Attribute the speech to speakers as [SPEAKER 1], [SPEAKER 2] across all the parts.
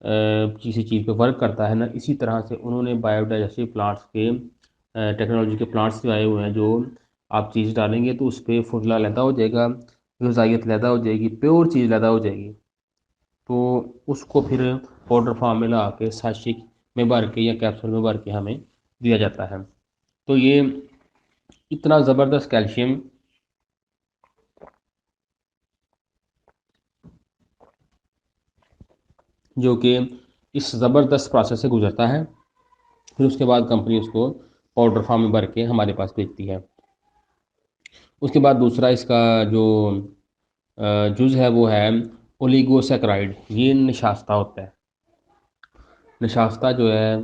[SPEAKER 1] کسی چیز پہ ورک کرتا ہے نا، اسی طرح سے انہوں نے بایو ڈائجسٹو پلانٹس کے ٹیکنالوجی کے پلانٹس بھی آئے ہوئے ہیں، جو آپ چیز ڈالیں گے تو اس پہ فضلہ لیدا ہو جائے گا، غذائیت لیدا ہو جائے گی، پیور چیز لیدا ہو جائے گی، تو اس کو پھر پاؤڈر فارم میں لا کے ساشی میں بھر کے یا کیپسول میں بھر کے ہمیں دیا جاتا ہے۔ تو یہ اتنا زبردست کیلشیم جو کہ اس زبردست پروسیس سے گزرتا ہے، پھر اس کے بعد کمپنی اس کو پاؤڈر فارم میں بھر کے ہمارے پاس بھیجتی ہے۔ اس کے بعد دوسرا اس کا جو جز ہے وہ ہے اولیگوسیکرائڈ، یہ نشاستہ ہوتا ہے۔ نشاستہ جو ہے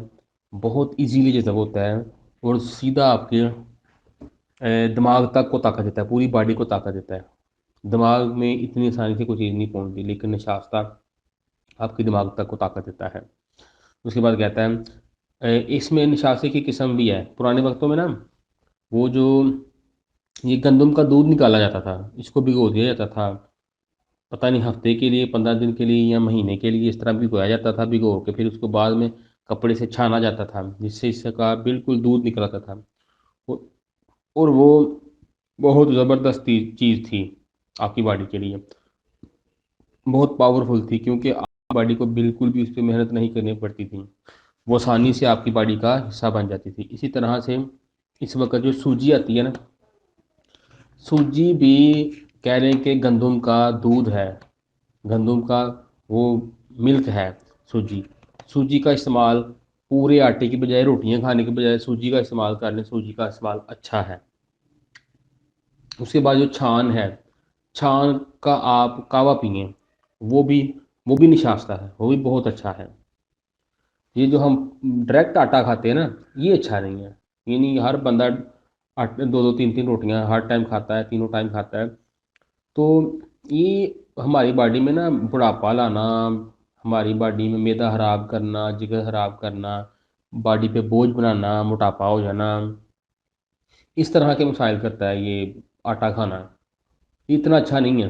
[SPEAKER 1] بہت ایزیلی جذب ہوتا ہے اور سیدھا آپ کے دماغ تک کو طاقت دیتا ہے، پوری باڈی کو طاقت دیتا ہے۔ دماغ میں اتنی آسانی سے کوئی چیز نہیں پہنچتی، لیکن نشاستہ آپ کے دماغ تک کو طاقت دیتا ہے۔ اس کے بعد کہتا ہے اس میں نشاستے کی قسم بھی ہے۔ پرانے وقتوں میں نا وہ جو یہ گندم کا دودھ نکالا جاتا تھا، اس کو بھگو دیا جاتا تھا، پتہ نہیں ہفتے کے لیے، 15 دن کے لیے یا مہینے کے لیے، اس طرح بھگویا جاتا تھا، بھگو کے پھر اس کو بعد میں کپڑے سے چھانا جاتا تھا، جس سے اس کا بالکل دودھ نکلاتا تھا، اور وہ بہت زبردست چیز تھی آپ کی باڈی کے لیے، بہت پاورفل تھی، کیونکہ آپ کی باڈی کو بالکل بھی اس پہ محنت نہیں کرنی پڑتی تھی، وہ آسانی سے آپ کی باڈی کا حصہ بن جاتی تھی۔ اسی طرح سے اس وقت جو سوجی آتی ہے نا، سوجی بھی کہہ رہے ہیں کہ گندم کا دودھ ہے، گندم کا وہ ملک ہے سوجی۔ سوجی کا استعمال پورے آٹے کی بجائے، روٹیاں کھانے کے بجائے سوجی کا استعمال کر لیں، سوجی کا استعمال اچھا ہے۔ اس کے بعد جو چھان ہے، چھان کا آپ کہوہ پئیں، وہ بھی وہ بھی نشاستہ ہے، وہ بھی بہت اچھا ہے۔ یہ جو ہم ڈائریکٹ آٹا کھاتے ہیں نا، یہ اچھا نہیں ہے، یعنی ہر بندہ دو دو تین تین روٹیاں ہر ٹائم کھاتا ہے، تینوں ٹائم کھاتا ہے، تو یہ ہماری باڈی میں نا بڑھاپا لانا، ہماری باڈی میں معدہ خراب کرنا، جگر خراب کرنا، باڈی پہ بوجھ بنانا، موٹاپا ہو جانا، اس طرح کے مسائل کرتا ہے یہ آٹا کھانا۔ یہ اتنا اچھا نہیں ہے،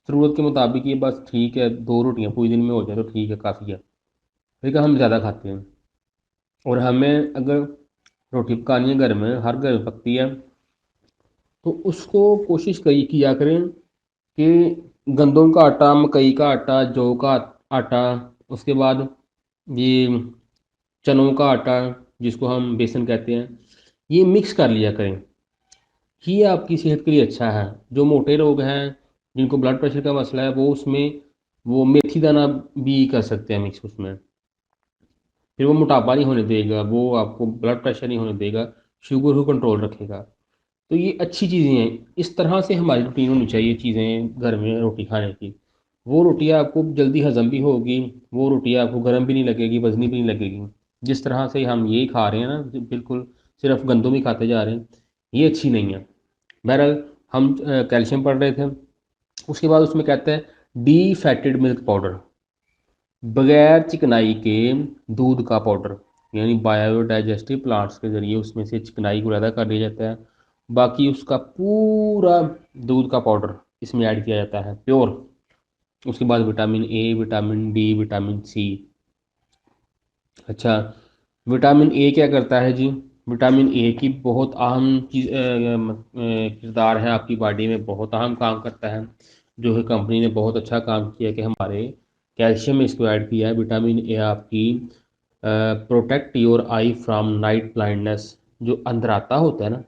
[SPEAKER 1] ضرورت کے مطابق یہ بس ٹھیک ہے، 2 روٹیاں پوری دن میں ہو جائے تو ٹھیک ہے، کافی ہے، لیکن ہم زیادہ کھاتے ہیں۔ اور ہمیں اگر روٹی پکانی ہے گھر میں، ہر گھر میں پکتی ہے، تو اس کو کوشش کیا کریں کہ گندم کا آٹا، مکئی کا آٹا، جو کا آٹا، اس کے بعد یہ چنوں کا آٹا جس کو ہم بیسن کہتے ہیں، یہ مکس کر لیا کریں، یہ آپ کی صحت کے لیے اچھا ہے۔ جو موٹے لوگ ہیں، جن کو بلڈ پریشر کا مسئلہ ہے، وہ اس میں وہ میتھی دانہ بھی کر سکتے ہیں مکس اس میں، پھر وہ موٹاپا نہیں ہونے دے گا، وہ آپ کو بلڈ پریشر نہیں ہونے دے گا، شوگر کو کنٹرول رکھے گا۔ تو یہ اچھی چیزیں ہیں، اس طرح سے ہماری روٹین ہونی چاہیے چیزیں گھر میں روٹی کھانے کی۔ وہ روٹی آپ کو جلدی ہضم بھی ہوگی، وہ روٹی آپ کو گرم بھی نہیں لگے گی، وزنی بھی نہیں لگے گی۔ جس طرح سے ہم یہی کھا رہے ہیں نا، بالکل صرف گندم ہی کھاتے جا رہے ہیں، یہ اچھی نہیں ہے۔ بہرحال ہم کیلشیم پڑھ رہے تھے، اس کے بعد اس میں کہتے ہیں ڈی فیٹڈ ملک پاؤڈر، بغیر چکنائی کے دودھ کا پاؤڈر، یعنی بایو ڈائجسٹو پلانٹس کے ذریعے اس میں سے چکنائی کو پیدا کر لیا جاتا ہے، باقی اس کا پورا دودھ کا پاؤڈر اس میں ایڈ کیا جاتا ہے، پیور۔ اس کے بعد vitamin A, vitamin D, vitamin C. اچھا، وٹامن اے کیا کرتا ہے جی؟ وٹامن اے کی بہت اہم چیز کردار ہے آپ کی باڈی میں، بہت اہم کام کرتا ہے، جو ہے کمپنی نے بہت اچھا کام کیا کہ ہمارے کیلشیم میں اس کو ایڈ کیا ہے۔ وٹامن اے آپ کی protect your I from night blindness, جو اندراتا ہوتا ہے نا،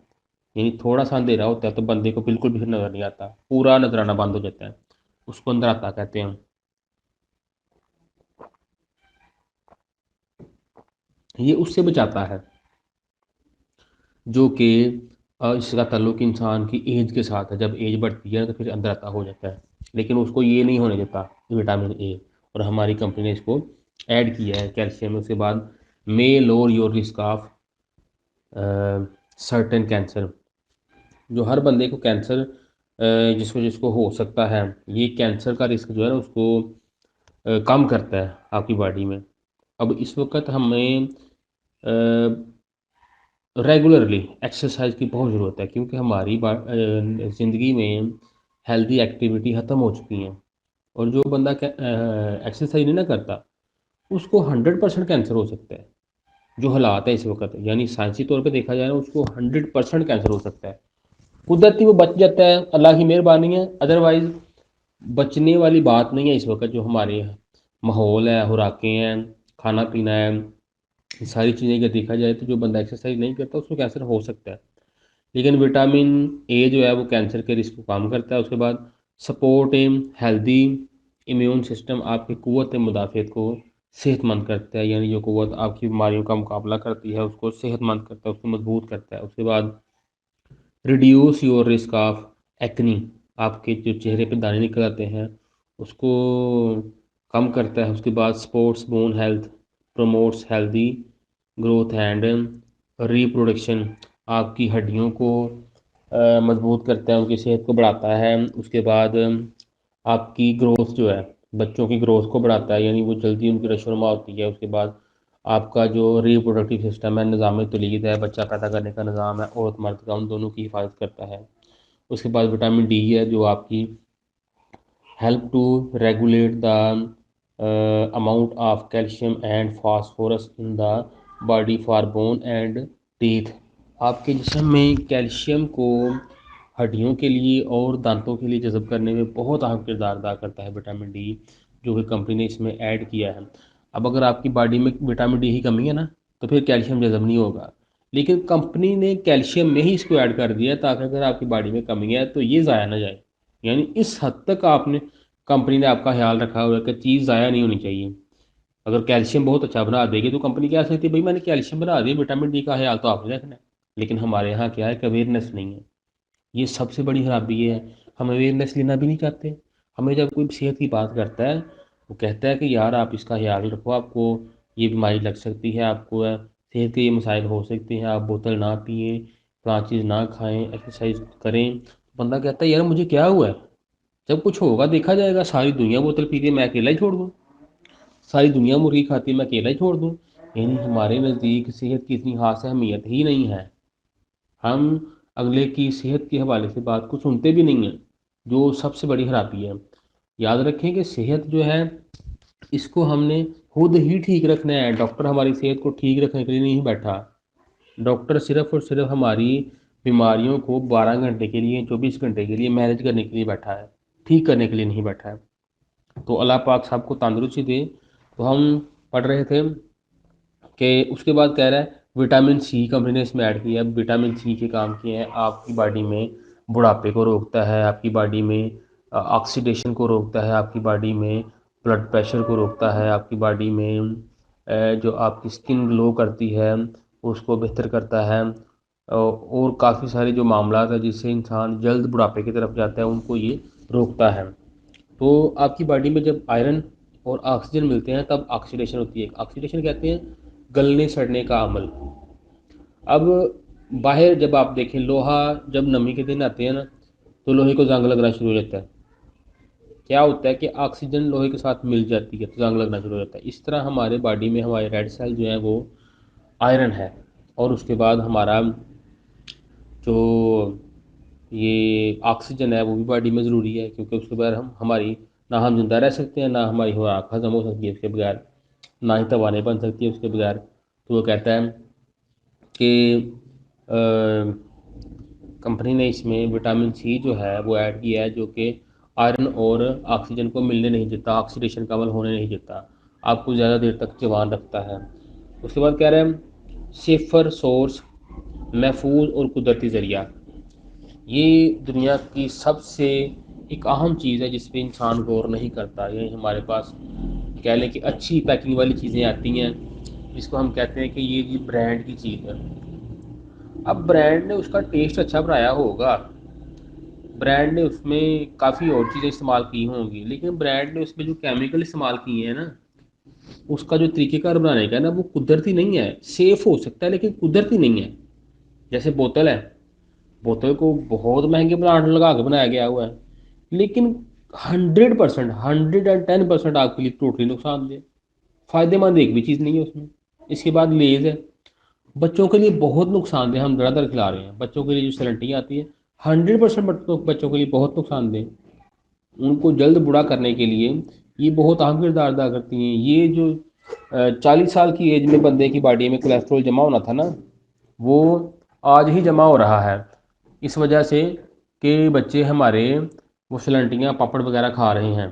[SPEAKER 1] یعنی تھوڑا سا اندھیرا ہوتا ہے تو بندے کو بالکل بھی نظر نہیں آتا، پورا نظر آنا بند ہو جاتا ہے، اس کو اندراتا کہتے ہیں۔ یہ اس سے بچاتا ہے جو کہ اس کا تعلق انسان کی ایج کے ساتھ ہے، جب ایج بڑھتی ہے تو پھر اندراتا ہو جاتا ہے، لیکن اس کو یہ نہیں ہونے دیتا وٹامن اے، اور ہماری کمپنی نے اس کو ایڈ کیا ہے کیلشیم۔ اس کے بعد may lower your risk of certain cancer, جو ہر بندے کو کینسر جس کو ہو سکتا ہے، یہ کینسر کا رسک جو ہے نا اس کو کم کرتا ہے آپ کی باڈی میں۔ اب اس وقت ہمیں ریگولرلی ایکسرسائز کی بہت ضرورت ہے، کیونکہ ہماری زندگی میں ہیلدی ایکٹیویٹی ختم ہو چکی ہیں، اور جو بندہ ایکسرسائز نہیں نہ کرتا، اس کو 100% کینسر ہو سکتا ہے. جو حالات ہے اس وقت، یعنی سائنسی طور پہ دیکھا جائے نا، اس کو 100% کینسر ہو سکتا ہے. قدرتی وہ بچ جاتا ہے، اللہ کی مہربانی ہے، ادروائز بچنے والی بات نہیں ہے. اس وقت جو ہمارے ماحول ہے، خوراکیں ہیں، کھانا پینا ہے، ساری چیزیں اگر دیکھا جائے تو جو بندہ ایکسرسائز نہیں کرتا اس کو کینسر ہو سکتا ہے. لیکن وٹامن اے جو ہے وہ کینسر کے رسک کو کم کرتا ہے. اس کے بعد سپورٹ ہیلدی امیون سسٹم، آپ کی قوت مدافعت کو صحت مند کرتا ہے، یعنی جو قوت آپ کی بیماریوں کا مقابلہ کرتی ہے اس کو صحت مند کرتا ہے، اس کو مضبوط کرتا ہے. اس کے بعد reduce your risk of acne, آپ کے جو چہرے پہ دانے نکل آتے ہیں اس کو کم کرتا ہے. اس کے بعد sports bone health, promotes healthy growth and reproduction, آپ کی ہڈیوں کو مضبوط کرتا ہے، ان کی صحت کو بڑھاتا ہے. اس کے بعد آپ کی گروتھ جو ہے، بچوں کی گروتھ کو بڑھاتا ہے، یعنی وہ جلدی ان کی نشو و نما ہوتی ہے. اس کے بعد آپ کا جو ریپروڈکٹیو سسٹم ہے، نظام تولید ہے، بچہ پیدا کرنے کا نظام ہے، عورت مرد کا، ان دونوں کی حفاظت کرتا ہے. اس کے بعد وٹامن ڈی ہے جو آپ کی help to regulate the amount of calcium and phosphorus in the body for bone and teeth. آپ کے جسم میں کیلشیم کو ہڈیوں کے لیے اور دانتوں کے لیے جذب کرنے میں بہت اہم کردار ادا کرتا ہے وٹامن ڈی، جو کہ کمپنی نے اس میں ایڈ کیا ہے. اب اگر آپ کی باڈی میں وٹامن ڈی کی کمی ہے نا تو پھر کیلشیم جذب نہیں ہوگا، لیکن کمپنی نے کیلشیم میں ہی اس کو ایڈ کر دیا تاکہ اگر آپ کی باڈی میں کمی ہے تو یہ ضائع نہ جائے. یعنی اس حد تک آپ نے کمپنی نے آپ کا خیال رکھا ہوا ہے کہ چیز ضائع نہیں ہونی چاہیے. اگر کیلشیم بہت اچھا بنا دے گی تو کمپنی کیا سکتی ہے، بھائی میں نے کیلشیم بنا دیا، وٹامن ڈی کا خیال تو آپ نے رکھنا ہے. لیکن ہمارے یہاں کیا ہے کہ اویئرنیس نہیں ہے. یہ سب سے بڑی خرابی ہے، ہم اویئرنیس لینا بھی نہیں چاہتے. ہمیں جب کوئی صحت کی بات کرتا ہے وہ کہتا ہے کہ یار آپ اس کا خیال رکھو، آپ کو یہ بیماری لگ سکتی ہے، آپ کو صحت کے یہ مسائل ہو سکتے ہیں، آپ بوتل نہ پئیں، فلاں چیز نہ کھائیں، ایکسرسائز کریں. بندہ کہتا ہے یار مجھے کیا ہوا ہے؟ جب کچھ ہوگا دیکھا جائے گا. ساری دنیا بوتل پیتی ہے، میں اکیلا ہی چھوڑ دوں؟ ساری دنیا مرغی کھاتی ہے، میں اکیلا ہی چھوڑ دوں؟ یعنی ہمارے نزدیک صحت کی اتنی خاص اہمیت ہی نہیں ہے. ہم اگلے کی صحت کے حوالے سے بات کو سنتے بھی نہیں ہیں، جو سب سے بڑی خرابی ہے. یاد رکھیں کہ صحت جو ہے اس کو ہم نے خود ہی ٹھیک رکھنا ہے. ڈاکٹر ہماری صحت کو ٹھیک رکھنے کے لیے نہیں بیٹھا. ڈاکٹر صرف اور صرف ہماری بیماریوں کو 12 گھنٹے کے لیے، 24 گھنٹے کے لیے مینج کرنے کے لیے بیٹھا ہے، ٹھیک کرنے کے لیے نہیں بیٹھا ہے. تو اللہ پاک صاحب کو تندرستی دے. تو ہم پڑھ رہے تھے کہ اس کے بعد کہہ رہا ہے وٹامن سی کمپنی نے اس میں ایڈ کیا ہے. وٹامن سی کے کام کیے ہیں، آپ کی باڈی میں بڑھاپے کو روکتا ہے، آپ کی باڈی میں آکسیڈیشن کو روکتا ہے، آپ کی باڈی میں بلڈ پریشر کو روکتا ہے، آپ کی باڈی میں جو آپ کی اسکن گلو کرتی ہے اس کو بہتر کرتا ہے، اور کافی سارے جو معاملات ہیں جس سے انسان جلد بڑھاپے کی طرف جاتا ہے ان کو یہ روکتا ہے. تو آپ کی باڈی میں جب آئرن اور آکسیجن ملتے ہیں تب آکسیڈیشن ہوتی ہے. آکسیڈیشن کہتے ہیں گلنے سڑنے کا عمل. اب باہر جب آپ دیکھیں لوہا جب نمی کے دن آتے ہیں نا تو لوہے کو زنگ لگنا شروع ہو جاتا ہے. کیا ہوتا ہے کہ آکسیجن لوہے کے ساتھ مل جاتی ہے تو زنگ لگنا شروع ہو جاتا ہے. اس طرح ہمارے باڈی میں ہمارے ریڈ سیل جو ہیں وہ آئرن ہے. اور اس کے بعد ہمارا جو یہ آکسیجن ہے وہ بھی باڈی میں ضروری ہے، کیونکہ اس کے بغیر ہماری نہ ہم زندہ رہ سکتے ہیں، نہ ہماری خوراک ہضم ہو سکتی ہے اس کے بغیر، نہ ہی توانائی بن سکتی ہے اس کے بغیر. تو وہ کہتا ہے کہ کمپنی نے اس میں وٹامن سی جو ہے وہ ایڈ کیا ہے، جو کہ آئرن اور آکسیجن کو ملنے نہیں دیتا، آکسیڈیشن کا عمل ہونے نہیں دیتا، آپ کو زیادہ دیر تک جوان رکھتا ہے. اس کے بعد کہہ رہے ہیں سیفر سورس، محفوظ اور قدرتی ذریعہ. یہ دنیا کی سب سے ایک اہم چیز ہے جس پہ انسان غور نہیں کرتا. یہ ہمارے پاس کہہ لیں کہ اچھی پیکنگ والی چیزیں آتی ہیں جس کو ہم کہتے ہیں کہ یہ برانڈ کی چیز ہے. اب برانڈ نے اس کا ٹیسٹ اچھا بنایا ہوگا، برانڈ نے اس میں کافی اور چیزیں استعمال کی ہوں گی، لیکن برانڈ نے اس میں جو کیمیکل استعمال کیے ہیں نا اس کا جو طریقہ کار بنانے کا ہے نا وہ قدرتی نہیں ہے. سیف ہو سکتا ہے لیکن قدرتی نہیں ہے. جیسے بوتل ہے، بوتل کو بہت مہنگے پلانٹ لگا کے بنایا گیا ہوا ہے، لیکن 100% آپ کے لیے ٹوٹلی نقصان دہ. فائدے مند ایک بھی چیز نہیں ہے اس میں. اس کے بعد لیز ہے، بچوں کے لیے بہت نقصان دہ، ہم دڑا دڑ کھلا رہے ہیں بچوں کے لیے. جو سلنٹی آتی ہے 100% بچوں کے لیے بہت نقصان دہ. ان کو جلد بوڑھا کرنے کے لیے یہ بہت اہم کردار ادا کرتی ہیں. یہ جو 40 سال کی ایج میں بندے کی باڈی میں کولیسٹرول جمع ہونا تھا نا، وہ آج ہی جمع ہو رہا ہے، اس وجہ سے کہ بچے ہمارے وہ سلنٹیاں پاپڑ وغیرہ کھا رہے ہیں۔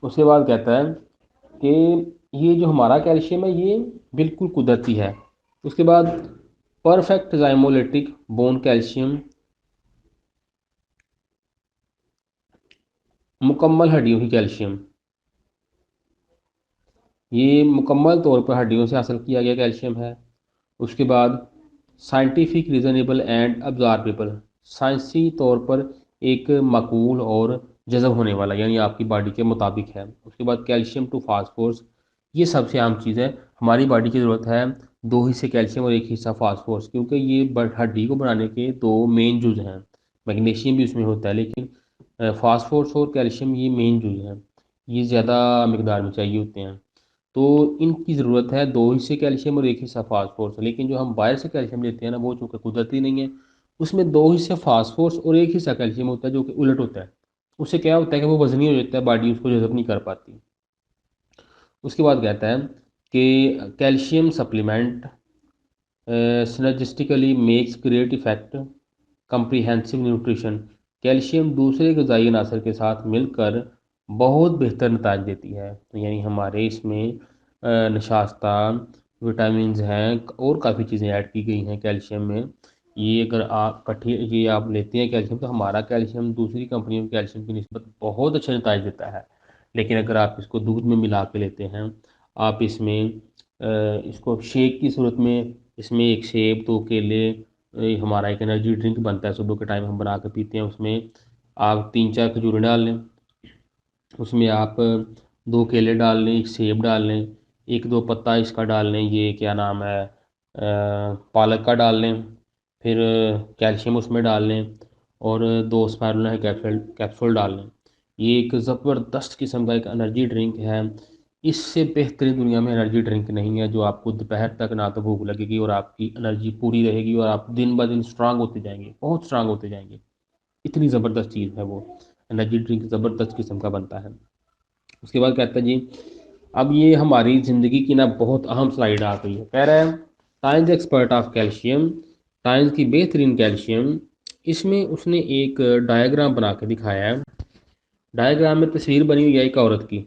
[SPEAKER 1] اس کے بعد کہتا ہے کہ یہ جو ہمارا کیلشیم ہے یہ بالکل قدرتی ہے۔ اس کے بعد پرفیکٹ زائمولیٹک بون کیلشیم، مکمل ہڈیوں کی کیلشیم، یہ مکمل طور پر ہڈیوں سے حاصل کیا گیا کیلشیم ہے۔ اس کے بعد سائنٹیفک ریزنیبل اینڈ ابزاربیبل، سائنسی طور پر ایک معقول اور جذب ہونے والا، یعنی آپ کی باڈی کے مطابق ہے۔ اس کے بعد کیلشیم ٹو فاسفورس، یہ سب سے عام چیز ہے، ہماری باڈی کی ضرورت ہے 2 حصے کیلشیم اور 1 حصہ فاسفورس، کیونکہ یہ ہڈی کو بنانے کے 2 مین جز ہیں۔ میگنیشیم بھی اس میں ہوتا ہے، لیکن فاسفورس اور کیلشیم یہ مین جز ہیں، یہ زیادہ مقدار میں چاہیے ہوتے ہیں۔ تو ان کی ضرورت ہے 2 حصے کیلشیم اور 1 حصہ فاسفورس، لیکن جو ہم باہر سے کیلشیم لیتے ہیں نا، وہ چونکہ قدرتی نہیں ہے، اس میں 2 حصے فاسفورس اور 1 حصہ کیلشیم ہوتا ہے، جو کہ الٹ ہوتا ہے۔ اس سے کیا ہوتا ہے کہ وہ وزنی ہو جاتا ہے، باڈی اس کو جذب نہیں کر پاتی۔ اس کے بعد کہتا ہے کہ calcium supplement synergistically makes great effect comprehensive nutrition, calcium دوسرے غذائی عناصر کے ساتھ مل کر بہت بہتر نتائج دیتی ہے، یعنی ہمارے اس میں نشاستہ وٹامنز ہیں اور کافی چیزیں ایڈ کی گئی ہیں کیلشیم میں۔ یہ اگر آپ یہ آپ لیتے ہیں کیلشیم، تو ہمارا کیلشیم دوسری کمپنیوں کے کیلشیم کی نسبت بہت اچھے نتائج دیتا ہے۔ لیکن اگر آپ اس کو دودھ میں ملا کے لیتے ہیں، آپ اس میں اس کو شیک کی صورت میں، اس میں 1 سیب 2 کیلے، ہمارا ایک انرجی ڈرنک بنتا ہے صبح کے ٹائم ہم بنا کے پیتے ہیں، اس میں آپ 3-4 کھجوریں ڈال لیں، اس میں آپ 2 کیلے ڈال لیں، 1 سیب ڈال لیں، 1-2 پتا اس کا ڈال لیں، یہ کیا نام ہے پالک کا ڈال لیں، پھر کیلشیم اس میں ڈال لیں، اور 2 اسپائرولنا کیپسول ڈال لیں۔ یہ ایک زبردست قسم کا ایک انرجی ڈرنک ہے، اس سے بہترین دنیا میں انرجی ڈرنک نہیں ہے، جو آپ کو دوپہر تک نہ تو بھوک لگے گی اور آپ کی انرجی پوری رہے گی، اور آپ دن بہ دن اسٹرانگ ہوتے جائیں گے، بہت اسٹرانگ ہوتے جائیں گے۔ اتنی زبردست چیز ہے وہ انرجی ڈرنک، زبردست قسم کا بنتا ہے۔ اس کے بعد کہتا ہے جی اب یہ ہماری زندگی کی نا بہت اہم سلائیڈ آ گئی ہے، کہہ رہا ہے Times expert of calcium, Times کی بہترین کیلشیم۔ اس میں اس نے ایک ڈائیگرام بنا کے دکھایا ہے، ڈائیگرام میں تصویر بنی ہوئی ہے ایک عورت کی،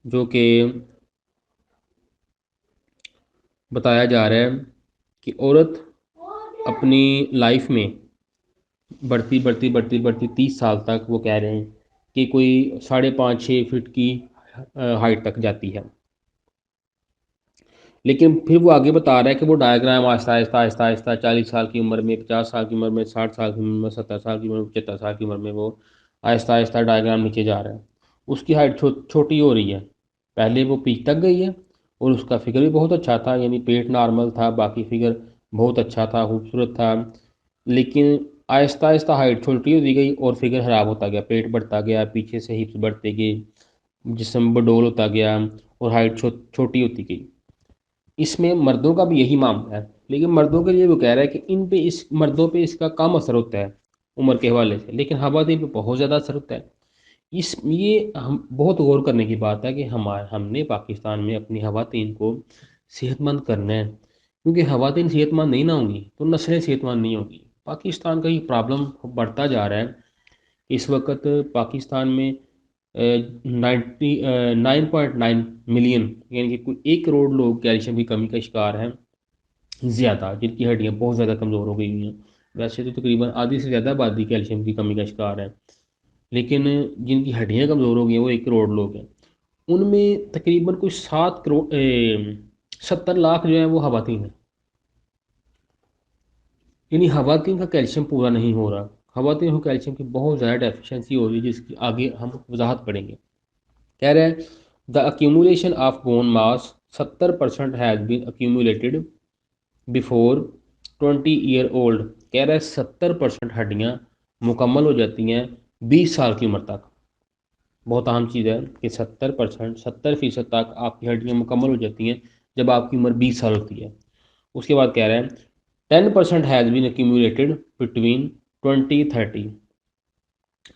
[SPEAKER 1] جو کہ بتایا جا رہا ہے کہ عورت اپنی لائف میں بڑھتی بڑھتی بڑھتی بڑھتی 30 سال تک وہ کہہ رہے ہیں کہ کوئی 5.5-6 فٹ کی ہائٹ تک جاتی ہے۔ لیکن پھر وہ آگے بتا رہا ہے کہ وہ ڈائیگرام آہستہ آہستہ آہستہ آہستہ 40 سال کی عمر میں، 50 سال کی عمر میں، 60 سال کی عمر میں، 70 سال کی عمر میں، 75 سال کی عمر میں وہ آہستہ آہستہ ڈائیگرام نیچے جا رہا ہے۔ اس کی ہائٹ چھوٹی ہو رہی ہے، پہلے وہ پیک تک گئی ہے اور اس کا فگر بھی بہت اچھا تھا، یعنی پیٹ نارمل تھا، باقی فگر بہت اچھا تھا، خوبصورت تھا، لیکن آہستہ آہستہ ہائٹ چھوٹی ہوتی گئی اور فگر خراب ہوتا گیا، پیٹ بڑھتا گیا، پیچھے سے ہپس بڑھتے گئے، جسم بڈول ہوتا گیا اور ہائٹ چھوٹی ہوتی گئی۔ اس میں مردوں کا بھی یہی معاملہ ہے، لیکن مردوں کے لیے وہ کہہ رہا ہے کہ ان پہ مردوں پہ اس کا کم اثر ہوتا ہے عمر کے حوالے سے، لیکن خواتین پہ بہت زیادہ اثر ہوتا ہے۔ یہ ہم بہت غور کرنے کی بات ہے کہ ہم نے پاکستان میں اپنی خواتین کو صحت مند کرنا ہے، کیونکہ خواتین صحت مند نہیں نہ ہوں گی تو نسلیں صحت مند نہیں ہوں گی۔ پاکستان کا یہ پرابلم بڑھتا جا رہا ہے، اس وقت پاکستان میں 9.9 ملین، یعنی کہ کوئی 1 کروڑ لوگ کیلشیم کی کمی کا شکار ہیں، زیادہ جن کی ہڈیاں بہت زیادہ کمزور ہو گئی ہوئی ہیں۔ ویسے تو تقریباً آدھی سے زیادہ آبادی کیلشیم کی کمی کا شکار ہے، لیکن جن کی ہڈیاں کمزور ہو گئی ہیں وہ 1 کروڑ لوگ ہیں۔ ان میں تقریباً کوئی 70 لاکھ جو ہیں وہ خواتین ہیں، یعنی خواتین کا کیلشیم پورا نہیں ہو رہا، خواتین کو کیلشیم کی بہت زیادہ ڈیفیشنسی ہو رہی ہے، جس کی آگے ہم وضاحت پڑھیں گے۔ کہہ رہے ہیں the accumulation of bone mass 70% has been accumulated before 20 year old, کہہ رہے ہیں 70% ہڈیاں مکمل ہو جاتی ہیں 20 سال کی عمر تک۔ بہت اہم چیز ہے کہ 70% تک آپ کی ہڈیاں مکمل ہو جاتی ہیں جب آپ کی عمر 20 سال ہوتی ہے۔ اس کے بعد کہہ رہے ہیں 10% ہیز بین accumulated between 20-30،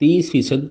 [SPEAKER 1] 30%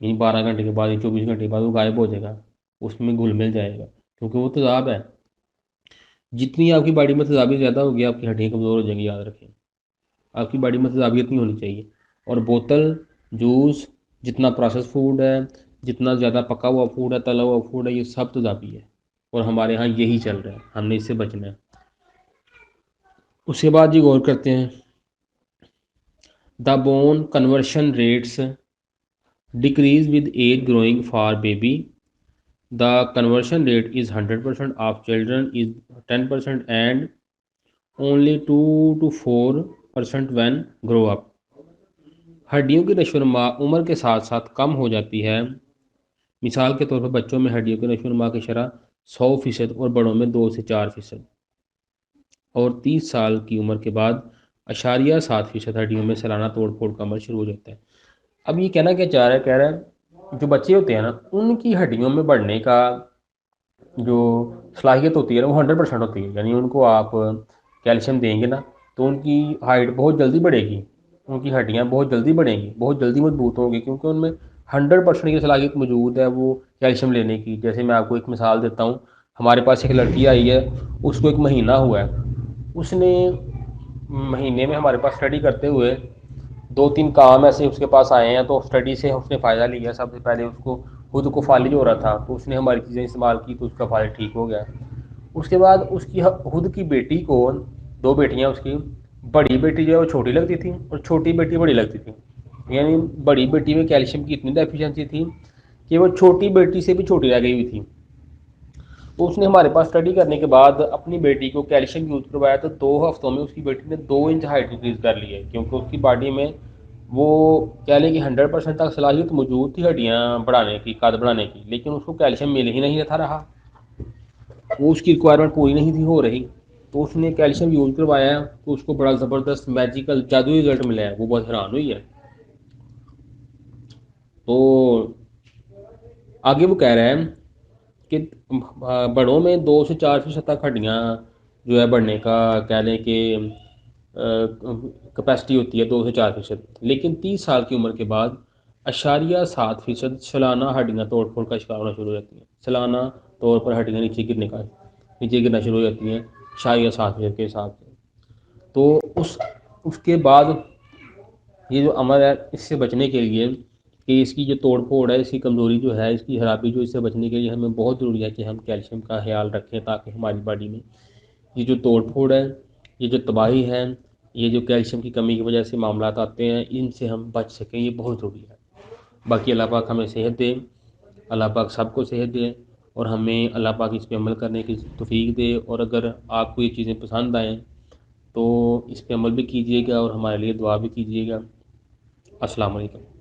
[SPEAKER 1] یعنی 12 گھنٹے کے بعد یا 24 گھنٹے کے بعد وہ غائب ہو جائے گا، اس میں گھل مل جائے گا، کیونکہ وہ تیزاب ہے۔ جتنی آپ کی باڈی میں تیزابیت زیادہ ہوگی آپ کی ہڈیاں کمزور ہو جائیں گی، یاد رکھیں، آپ کی باڈی میں تیزابیت نہیں ہونی چاہیے۔ اور بوتل، جوس، جتنا پروسیس فوڈ ہے، جتنا زیادہ پکا ہوا فوڈ ہے، تلا ہوا فوڈ ہے، یہ سب تیزابی ہے، اور ہمارے ہاں یہی چل رہا ہے، ہم نے اس سے بچنا ہے۔ اس کے بعد یہ غور کرتے ہیں، the bone conversion rates decrease with age growing for baby, the conversion rate is 100% of children is 10% and only 2 to 4% when grow up. ہڈیوں کی نشو و نما عمر کے ساتھ ساتھ کم ہو جاتی ہے، مثال کے طور پر بچوں میں ہڈیوں کی نشو و نما کی شرح 100% اور بڑوں میں 2 سے 4%، اور 30 سال کی عمر کے بعد 7% ہڈیوں میں سالانہ توڑ پھوڑ کا عمل شروع ہو جاتا ہے۔ اب یہ کہنا کیا چاہ رہا ہے، کہہ رہا ہے جو بچے ہوتے ہیں نا ان کی ہڈیوں میں بڑھنے کا جو صلاحیت ہوتی ہے نا وہ 100% ہوتی ہے، یعنی ان کو آپ کیلشیم دیں گے نا تو ان کی ہائٹ بہت جلدی بڑھے گی، ان کی ہڈیاں بہت جلدی بڑھیں گی، بہت جلدی مضبوط ہوں گی، کیونکہ ان میں 100% کی صلاحیت موجود ہے وہ کیلشیم لینے کی۔ جیسے میں آپ کو ایک مثال دیتا ہوں، ہمارے پاس ایک لڑکی آئی ہے، اس کو 1 مہینہ ہوا ہے، اس نے مہینے میں ہمارے پاس اسٹڈی کرتے ہوئے 2 3 کام ایسے اس کے پاس آئے ہیں، تو اسٹڈی سے اس نے فائدہ لیا۔ سب سے پہلے اس کو خود کو فالج ہو رہا تھا، تو اس نے ہماری چیزیں استعمال کی تو اس کا فالج ٹھیک ہو گیا۔ اس کے بعد اس کی خود کی بیٹی کو، 2 بیٹیاں اس کی، بڑی بیٹی جو ہے وہ چھوٹی لگتی تھی اور چھوٹی بیٹی بڑی لگتی تھی، یعنی بڑی بیٹی میں کیلشیم کی اتنی ڈیفیشنسی تھی کہ وہ چھوٹی بیٹی سے بھی چھوٹی رہ گئی ہوئی تھی۔ تو اس نے ہمارے پاس اسٹڈی کرنے کے بعد اپنی بیٹی کو کیلشیم یوز کروایا، تو 2 ہفتوں میں اس کی بیٹی نے 2 انچ ہائٹ انکریز کر لی ہے، کیونکہ اس کی باڈی میں وہ کہہ لیں کہ 100% تک صلاحیت موجود تھی ہڈیاں بڑھانے کی، قد بڑھانے کی، لیکن اس کو کیلشیم مل ہی نہیں تھا رہا، وہ اس کی ریکوائرمنٹ پوری نہیں تھی ہو رہی۔ تو اس نے کیلشیم یوز کروایا تو اس کو بڑا زبردست میجیکل جادوئی رزلٹ ملا ہے، وہ بہت حیران ہوئی ہے۔ تو آگے وہ کہہ رہا ہے کہ بڑوں میں 2 سے 4% تک ہڈیاں جو ہے بڑھنے کا کہہ لیں کہ کیپیسٹی ہوتی ہے 2 سے 4%، لیکن 30 سال کی عمر کے بعد 7% سالانہ ہڈیاں توڑ پھوڑ کا شکار ہونا شروع ہو جاتی ہیں، سالانہ طور پر ہڈیاں نیچے گرنا شروع ہو جاتی ہیں 7% کے حساب سے۔ تو اس کے بعد یہ جو عمل ہے اس سے بچنے کے لیے کہ اس کی جو توڑ پھوڑ ہے، اس کی کمزوری جو ہے، اس کی خرابی جو، اس سے بچنے کے لیے ہمیں بہت ضروری ہے کہ ہم کیلشیم کا خیال رکھیں، تاکہ ہماری باڈی میں یہ جو توڑ پھوڑ ہے، یہ جو تباہی ہے، یہ جو کیلشیم کی کمی کی وجہ سے معاملات آتے ہیں، ان سے ہم بچ سکیں، یہ بہت ضروری ہے۔ باقی اللہ پاک ہمیں صحت دے، اللہ پاک سب کو صحت دے، اور ہمیں اللہ پاک اس پہ عمل کرنے کی توفیق دے۔ اور اگر آپ کو یہ چیزیں پسند آئیں تو اس پہ عمل بھی کیجیے گا اور ہمارے لیے دعا بھی کیجیے گا۔ السلام علیکم۔